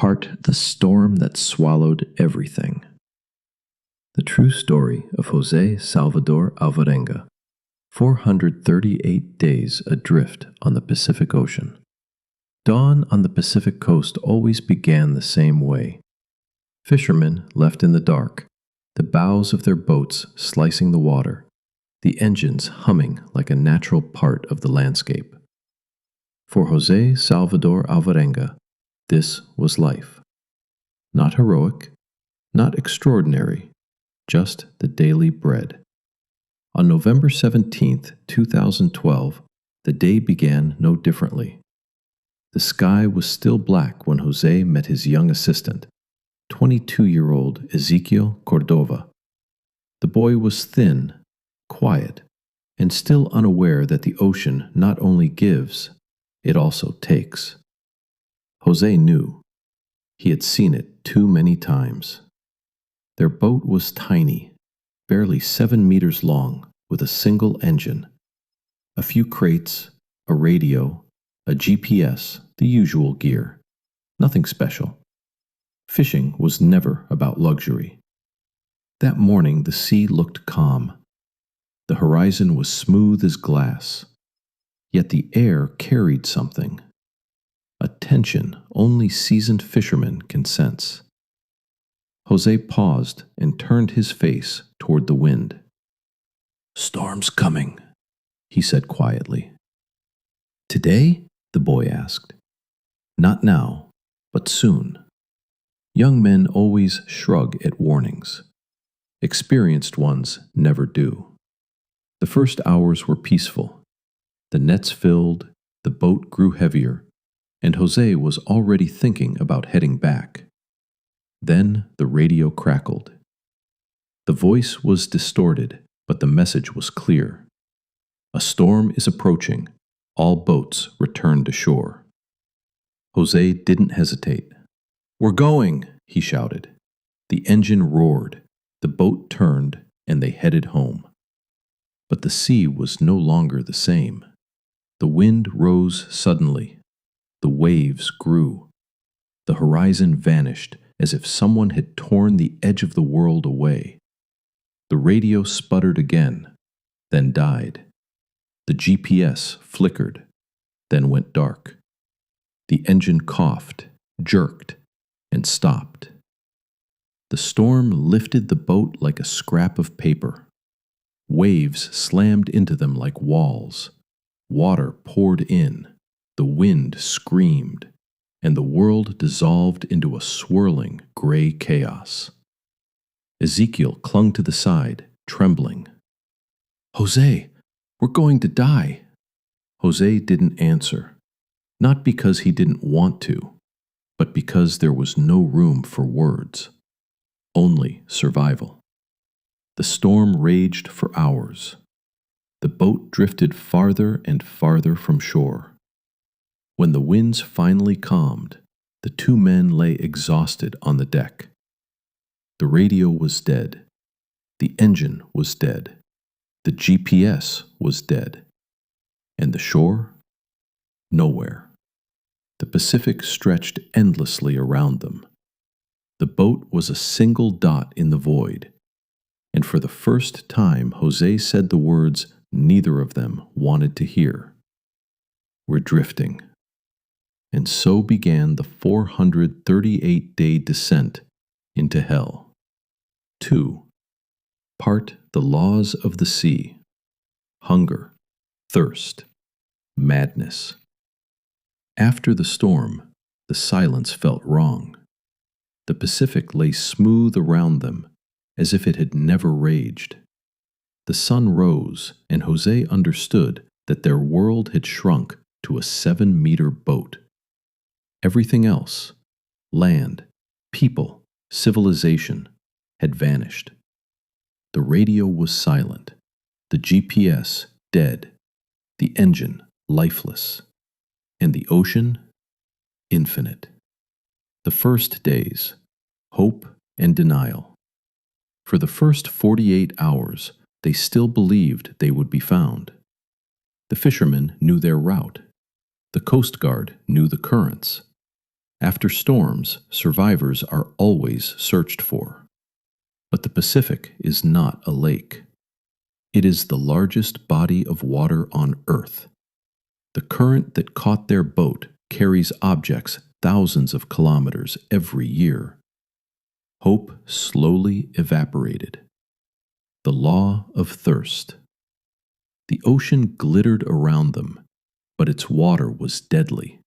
Part The Storm That Swallowed Everything. The true story of José Salvador Alvarenga, 438 days adrift on the Pacific Ocean. Dawn on the Pacific coast always began the same way. Fishermen left in the dark, the bows of their boats slicing the water, the engines humming like a natural part of the landscape. For José Salvador Alvarenga, this was life. Not heroic, not extraordinary, just the daily bread. On November 17th, 2012, the day began no differently. The sky was still black when José met his young assistant, 22-year-old Ezequiel Cordova. The boy was thin, quiet, and still unaware that the ocean not only gives, it also takes. José knew. He had seen it too many times. Their boat was tiny, barely 7 meters long, with a single engine. A few crates, a radio, a GPS, the usual gear. Nothing special. Fishing was never about luxury. That morning the sea looked calm. The horizon was smooth as glass. Yet the air carried something. A tension only seasoned fishermen can sense. José paused and turned his face toward the wind. "Storm's coming," he said quietly. "Today?" the boy asked. "Not now, but soon." Young men always shrug at warnings. Experienced ones never do. The first hours were peaceful. The nets filled, the boat grew heavier, and José was already thinking about heading back. Then the radio crackled. The voice was distorted, but the message was clear. "A storm is approaching. All boats return to shore." José didn't hesitate. "We're going!" he shouted. The engine roared, the boat turned, and they headed home. But the sea was no longer the same. The wind rose suddenly. The waves grew. The horizon vanished as if someone had torn the edge of the world away. The radio sputtered again, then died. The GPS flickered, then went dark. The engine coughed, jerked, and stopped. The storm lifted the boat like a scrap of paper. Waves slammed into them like walls. Water poured in. The wind screamed, and the world dissolved into a swirling gray chaos. Ezequiel clung to the side, trembling. "José, we're going to die." José didn't answer, not because he didn't want to, but because there was no room for words, only survival. The storm raged for hours. The boat drifted farther and farther from shore. When the winds finally calmed, the two men lay exhausted on the deck. The radio was dead. The engine was dead. The GPS was dead. And the shore? Nowhere. The Pacific stretched endlessly around them. The boat was a single dot in the void. And for the first time, José said the words neither of them wanted to hear. "We're drifting." And so began the 438-day descent into hell. 2. Part The Laws of the Sea. Hunger, thirst, madness. After the storm, the silence felt wrong. The Pacific lay smooth around them, as if it had never raged. The sun rose, and José understood that their world had shrunk to a 7-meter boat. Everything else, land, people, civilization, had vanished. The radio was silent, the GPS dead, the engine lifeless, and the ocean infinite. The first days, hope and denial. For the first 48 hours, they still believed they would be found. The fishermen knew their route. The Coast Guard knew the currents. After storms, survivors are always searched for. But the Pacific is not a lake. It is the largest body of water on Earth. The current that caught their boat carries objects thousands of kilometers every year. Hope slowly evaporated. The law of thirst. The ocean glittered around them, but its water was deadly.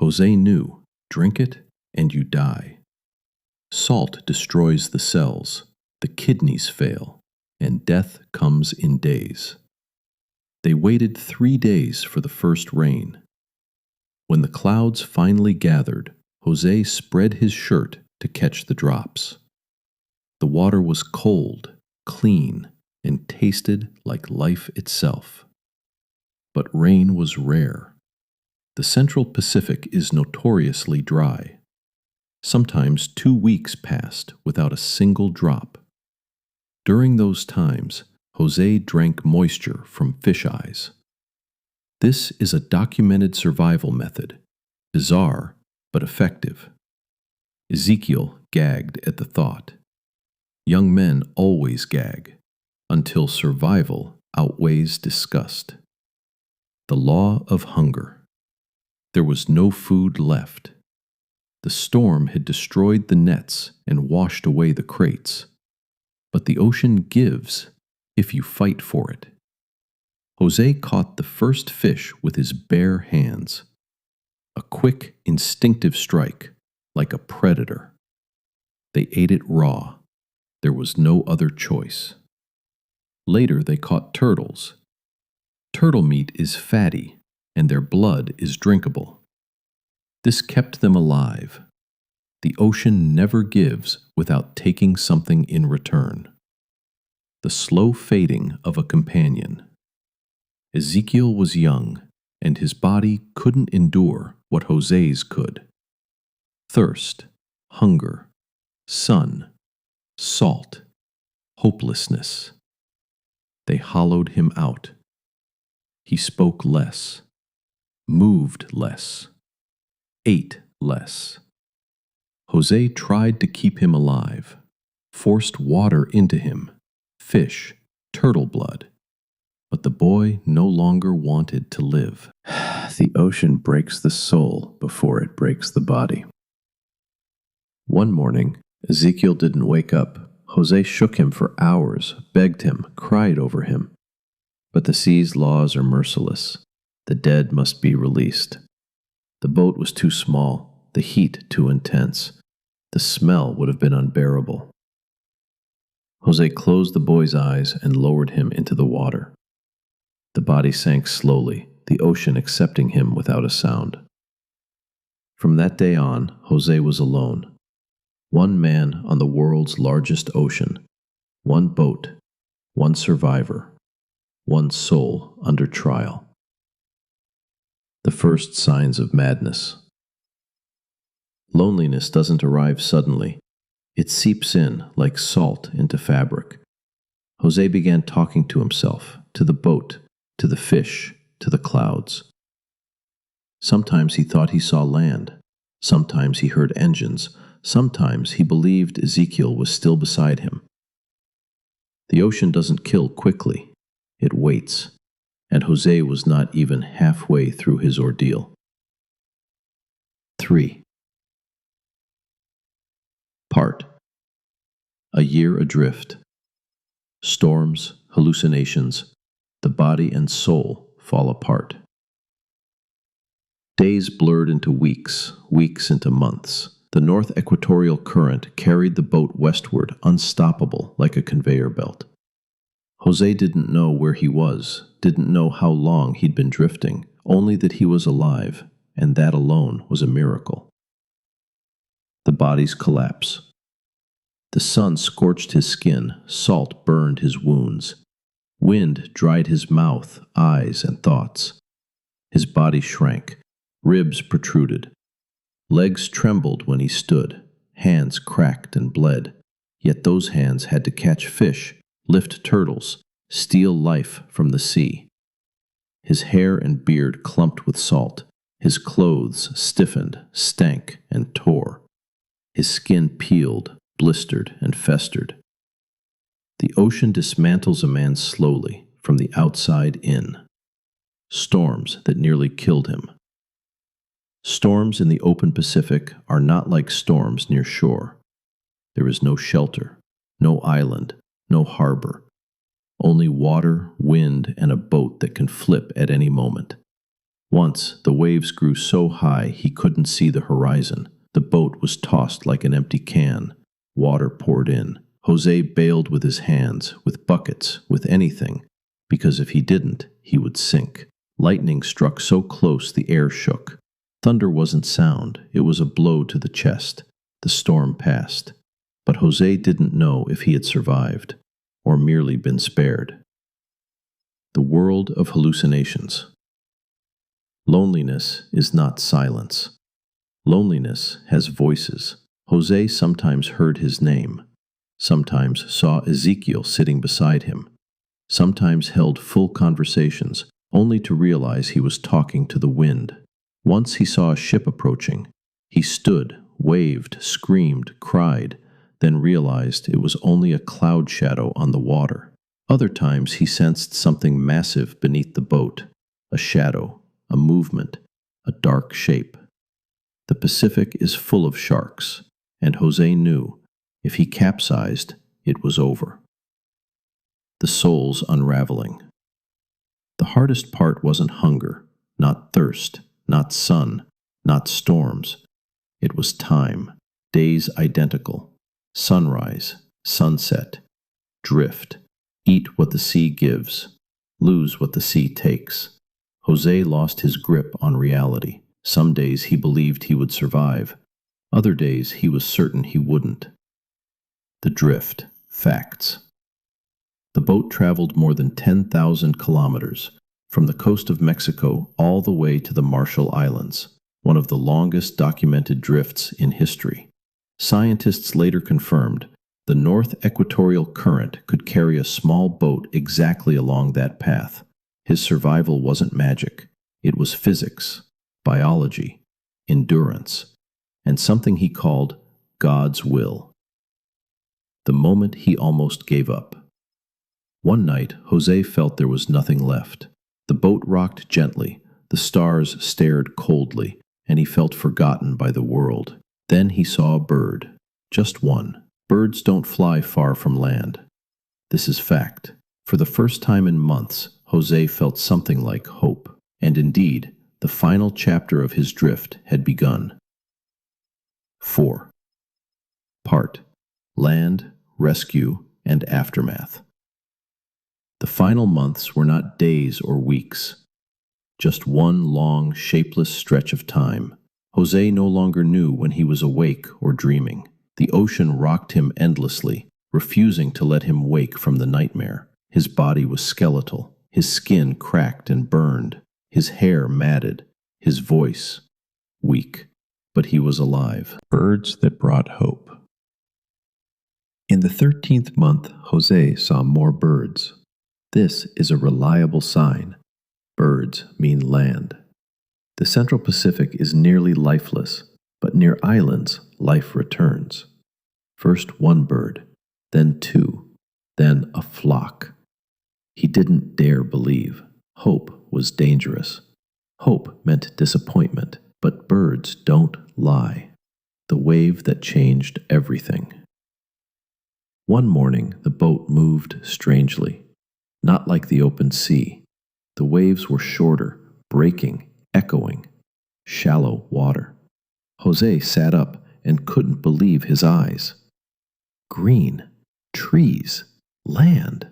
José knew, drink it and you die. Salt destroys the cells, the kidneys fail, and death comes in days. They waited 3 days for the first rain. When the clouds finally gathered, José spread his shirt to catch the drops. The water was cold, clean, and tasted like life itself. But rain was rare. The Central Pacific is notoriously dry. Sometimes 2 weeks passed without a single drop. During those times, José drank moisture from fish eyes. This is a documented survival method, bizarre but effective. Ezekiel gagged at the thought. Young men always gag, until survival outweighs disgust. The law of hunger. There was no food left. The storm had destroyed the nets and washed away the crates. But the ocean gives if you fight for it. José caught the first fish with his bare hands. A quick, instinctive strike, like a predator. They ate it raw. There was no other choice. Later they caught turtles. Turtle meat is fatty, and their blood is drinkable. This kept them alive. The ocean never gives without taking something in return. The slow fading of a companion. Ezekiel was young, and his body couldn't endure what José's could. Thirst, hunger, sun, salt, hopelessness. They hollowed him out. He spoke less, moved less, ate less. José tried to keep him alive, forced water into him, fish, turtle blood. But the boy no longer wanted to live. The ocean breaks the soul before it breaks the body. One morning, Ezekiel didn't wake up. José shook him for hours, begged him, cried over him. But the sea's laws are merciless. The dead must be released. The boat was too small, the heat too intense. The smell would have been unbearable. José closed the boy's eyes and lowered him into the water. The body sank slowly, the ocean accepting him without a sound. From that day on, José was alone. One man on the world's largest ocean, one boat, one survivor, one soul under trial. The first signs of madness. Loneliness doesn't arrive suddenly. It seeps in like salt into fabric. José began talking to himself, to the boat, to the fish, to the clouds. Sometimes he thought he saw land. Sometimes he heard engines. Sometimes he believed Ezekiel was still beside him. The ocean doesn't kill quickly. It waits. And José was not even halfway through his ordeal. 3. Part. A year adrift. Storms, hallucinations, the body and soul fall apart. Days blurred into weeks, weeks into months. The north equatorial current carried the boat westward, unstoppable like a conveyor belt. José didn't know where he was, didn't know how long he'd been drifting, only that he was alive, and that alone was a miracle. The body's collapse. The sun scorched his skin, salt burned his wounds. Wind dried his mouth, eyes, and thoughts. His body shrank, ribs protruded. Legs trembled when he stood, hands cracked and bled, yet those hands had to catch fish, lift turtles, steal life from the sea. His hair and beard clumped with salt, His clothes stiffened, stank, and tore. His skin peeled, blistered, and festered. The ocean dismantles a man slowly, from the outside in. Storms that nearly killed him. Storms in the open Pacific are not like storms near shore. There is no shelter, no island, no harbor. Only water, wind, and a boat that can flip at any moment. Once, the waves grew so high he couldn't see the horizon. The boat was tossed like an empty can. Water poured in. José bailed with his hands, with buckets, with anything, because if he didn't, he would sink. Lightning struck so close the air shook. Thunder wasn't sound, it was a blow to the chest. The storm passed. But José didn't know if he had survived, or merely been spared. The world of hallucinations. Loneliness is not silence. Loneliness has voices. José sometimes heard his name, sometimes saw Ezekiel sitting beside him, sometimes held full conversations, only to realize he was talking to the wind. Once he saw a ship approaching. He stood, waved, screamed, cried, then realized it was only a cloud shadow on the water. Other times he sensed something massive beneath the boat, a shadow, a movement, a dark shape. The Pacific is full of sharks, and José knew if he capsized, it was over. The soul's unraveling. The hardest part wasn't hunger, not thirst, not sun, not storms. It was time, days identical, sunrise, sunset, drift, eat what the sea gives, lose what the sea takes. José lost his grip on reality. Some days he believed he would survive. Other days he was certain he wouldn't. The drift. Facts. The boat traveled more than 10,000 kilometers, from the coast of Mexico all the way to the Marshall Islands, one of the longest documented drifts in history. Scientists later confirmed the North Equatorial Current could carry a small boat exactly along that path. His survival wasn't magic. It was physics, biology, endurance, and something he called God's will. The moment he almost gave up. One night, José felt there was nothing left. The boat rocked gently, the stars stared coldly, and he felt forgotten by the world. Then he saw a bird, just one. Birds don't fly far from land. This is fact. For the first time in months, José felt something like hope. And indeed, the final chapter of his drift had begun. 4. Part: Land, Rescue, and Aftermath. The final months were not days or weeks, just one long, shapeless stretch of time. José no longer knew when he was awake or dreaming. The ocean rocked him endlessly, refusing to let him wake from the nightmare. His body was skeletal, his skin cracked and burned, his hair matted, his voice weak, but he was alive. Birds that brought hope. In the 13th month, José saw more birds. This is a reliable sign. Birds mean land. The Central Pacific is nearly lifeless, but near islands, life returns. First one bird, then two, then a flock. He didn't dare believe. Hope was dangerous. Hope meant disappointment, but birds don't lie. The wave that changed everything. One morning, the boat moved strangely. Not like the open sea. The waves were shorter, breaking, echoing. Shallow water. José sat up and couldn't believe his eyes. Green, trees, land.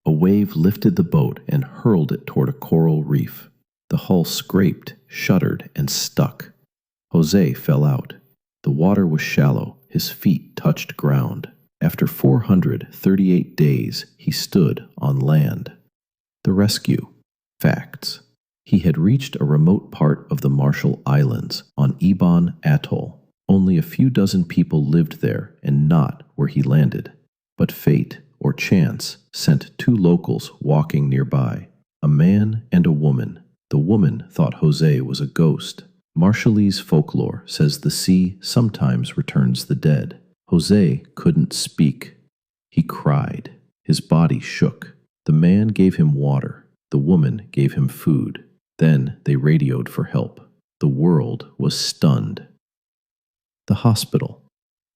A wave lifted the boat and hurled it toward a coral reef. The hull scraped, shuddered, and stuck. José fell out. The water was shallow. His feet touched ground. After 438 days, he stood on land. The rescue. Facts. He had reached a remote part of the Marshall Islands on Ibon Atoll. Only a few dozen people lived there and not where he landed. But fate, or chance, sent two locals walking nearby, a man and a woman. The woman thought Jose was a ghost. Marshallese folklore says the sea sometimes returns the dead. Jose couldn't speak. He cried. His body shook. The man gave him water. The woman gave him food. Then they radioed for help. The world was stunned. The hospital.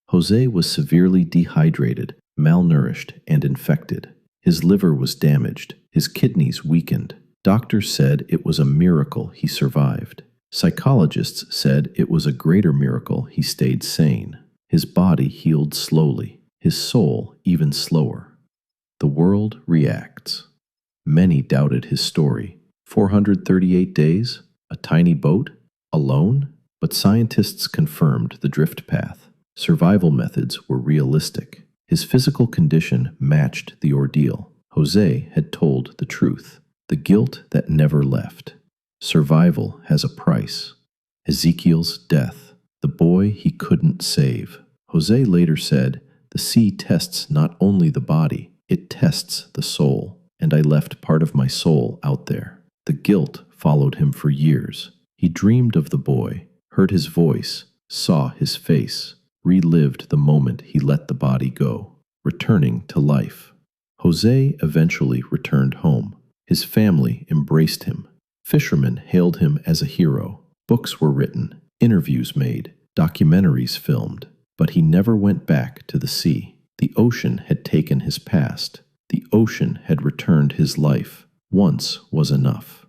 Jose was severely dehydrated, malnourished, and infected. His liver was damaged. His kidneys weakened. Doctors said it was a miracle he survived. Psychologists said it was a greater miracle he stayed sane. His body healed slowly, his soul even slower. The world reacts. Many doubted his story. 438 days? A tiny boat? Alone? But scientists confirmed the drift path. Survival methods were realistic. His physical condition matched the ordeal. Jose had told the truth. The guilt that never left. Survival has a price. Ezekiel's death. The boy he couldn't save. Jose later said, "The sea tests not only the body, it tests the soul. And I left part of my soul out there." The guilt followed him for years. He dreamed of the boy, heard his voice, saw his face, relived the moment he let the body go, returning to life. Jose eventually returned home. His family embraced him. Fishermen hailed him as a hero. Books were written, interviews made, documentaries filmed. But he never went back to the sea. The ocean had taken his past. The ocean had returned his life. Once was enough.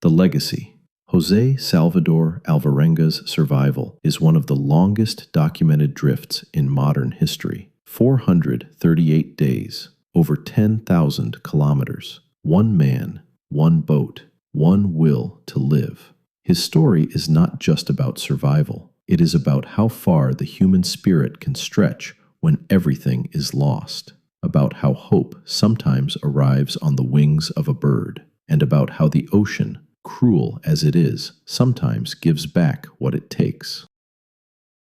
The legacy. José Salvador Alvarenga's survival is one of the longest documented drifts in modern history. 438 days, over 10,000 kilometers. One man, one boat, one will to live. His story is not just about survival. It is about how far the human spirit can stretch when everything is lost, about how hope sometimes arrives on the wings of a bird, and about how the ocean, cruel as it is, sometimes gives back what it takes.